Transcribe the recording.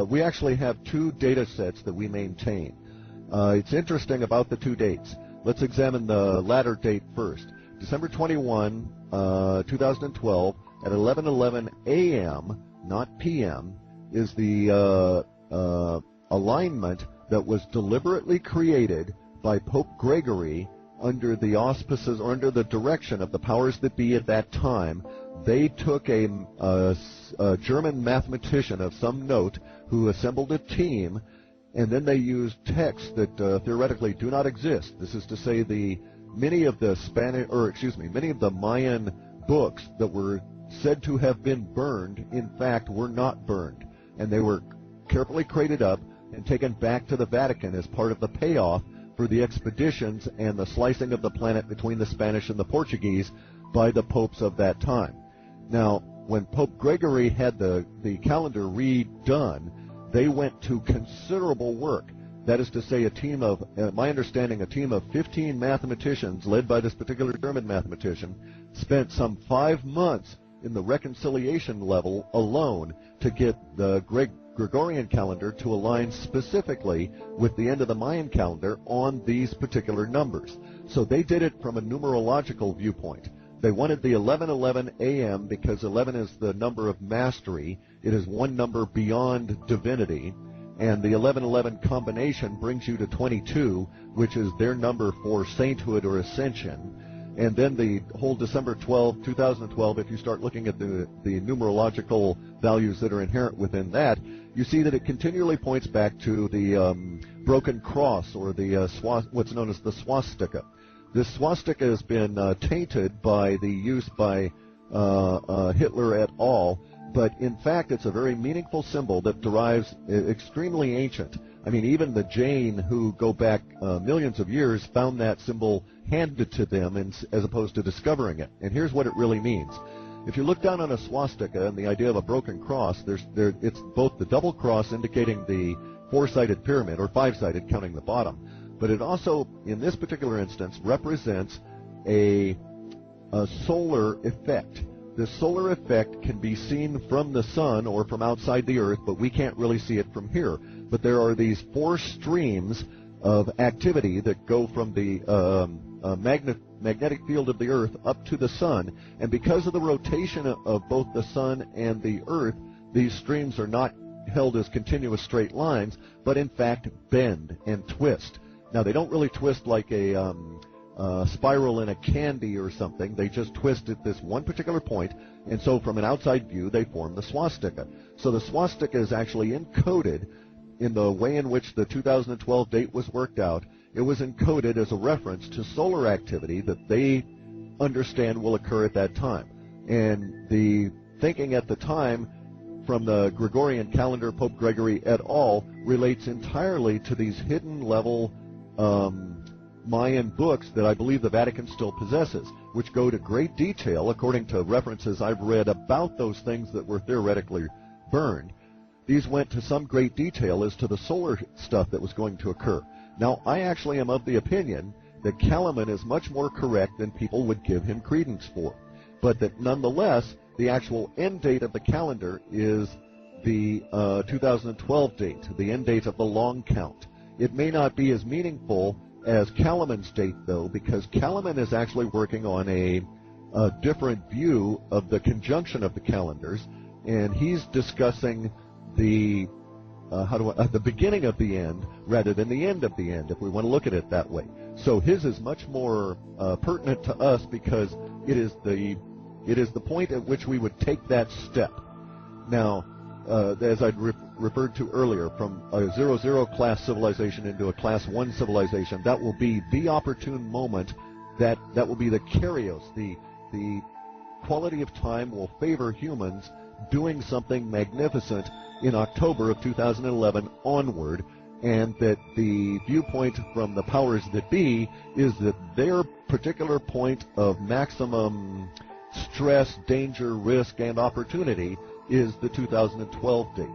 We actually have two data sets that we maintain. It's interesting about the two dates. Let's examine the latter date first. December 21, 2012, at 11:11 a.m., not p.m., is the alignment that was deliberately created by Pope Gregory under the auspices or under the direction of the powers that be at that time. They took a German mathematician of some note who assembled a team, and then they used texts that theoretically do not exist. This is to say, many of the Mayan books that were said to have been burned, in fact, were not burned, and they were carefully crated up and taken back to the Vatican as part of the payoff for the expeditions and the slicing of the planet between the Spanish and the Portuguese by the popes of that time. Now, when Pope Gregory had the calendar redone, they went to considerable work. That is to say, my understanding, a team of 15 mathematicians, led by this particular German mathematician, spent some 5 months in the reconciliation level alone to get the Gregorian calendar to align specifically with the end of the Mayan calendar on these particular numbers. So they did it from a numerological viewpoint. They wanted the 11:11 a.m. because 11 is the number of mastery. It is one number beyond divinity. And the 11:11 combination brings you to 22, which is their number for sainthood or ascension. And then the whole December 12, 2012, if you start looking at the numerological values that are inherent within that, you see that it continually points back to the broken cross, or the what's known as the swastika. This swastika has been tainted by the use by Hitler et al., but in fact it's a very meaningful symbol that derives extremely ancient. I mean, even the Jain, who go back millions of years, found that symbol handed to them as opposed to discovering it. And here's what it really means. If you look down on a swastika and the idea of a broken cross, it's both the double cross indicating the four-sided pyramid, or five-sided counting the bottom, but it also, in this particular instance, represents a solar effect. This solar effect can be seen from the sun or from outside the earth, but we can't really see it from here. But there are these four streams of activity that go from the magnetic field of the earth up to the sun, and because of the rotation of both the sun and the earth, these streams are not held as continuous straight lines, but in fact bend and twist. Now, they don't really twist like a spiral in a candy or something. They just twist at this one particular point, and so from an outside view, they form the swastika. So the swastika is actually encoded in the way in which the 2012 date was worked out. It was encoded as a reference to solar activity that they understand will occur at that time. And the thinking at the time from the Gregorian calendar, Pope Gregory et al., relates entirely to these hidden level Mayan books that I believe the Vatican still possesses, which go to great detail, according to references I've read about those things that were theoretically burned. These went to some great detail as to the solar stuff that was going to occur. Now, I actually am of the opinion that Kalaman is much more correct than people would give him credence for, but that nonetheless, the actual end date of the calendar is the 2012 date, the end date of the long count. It may not be as meaningful as Kalaman's date, though, because Kalaman is actually working on a different view of the conjunction of the calendars, and he's discussing the beginning of the end rather than the end of the end, if we want to look at it that way. So his is much more pertinent to us because it is the point at which we would take that step. Now, as I referred to earlier, from a 0-0 class civilization into a class 1 civilization, that will be the opportune moment, that will be the Kyrios. The quality of time will favor humans doing something magnificent in October of 2011 onward, and that the viewpoint from the powers that be is that their particular point of maximum stress, danger, risk, and opportunity is the 2012 date.